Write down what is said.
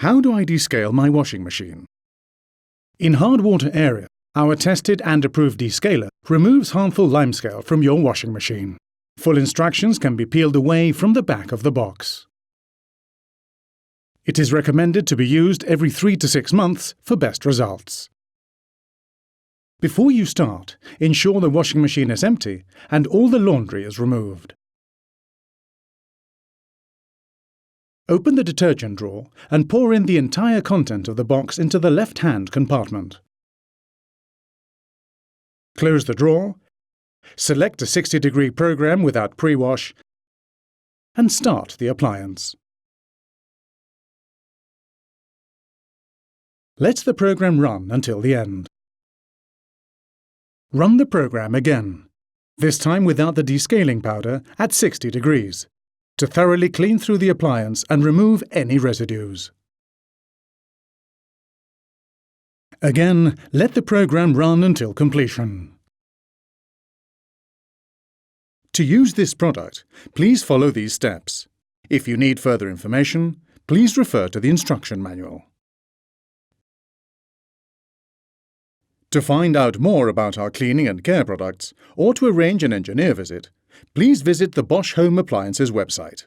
How do I descale my washing machine? In hard water area, our tested and approved descaler removes harmful limescale from your washing machine. Full instructions can be peeled away from the back of the box. It is recommended to be used every 3 to 6 months for best results. Before you start, ensure the washing machine is empty and all the laundry is removed. Open the detergent drawer and pour in the entire content of the box into the left-hand compartment. Close the drawer, select a 60-degree program without pre-wash, and start the appliance. Let the program run until the end. Run the program again, this time without the descaling powder at 60 degrees, to thoroughly clean through the appliance and remove any residues. Again, let the program run until completion. To use this product, please follow these steps. If you need further information, please refer to the instruction manual. To find out more about our cleaning and care products, or to arrange an engineer visit, please visit the Bosch Home Appliances website.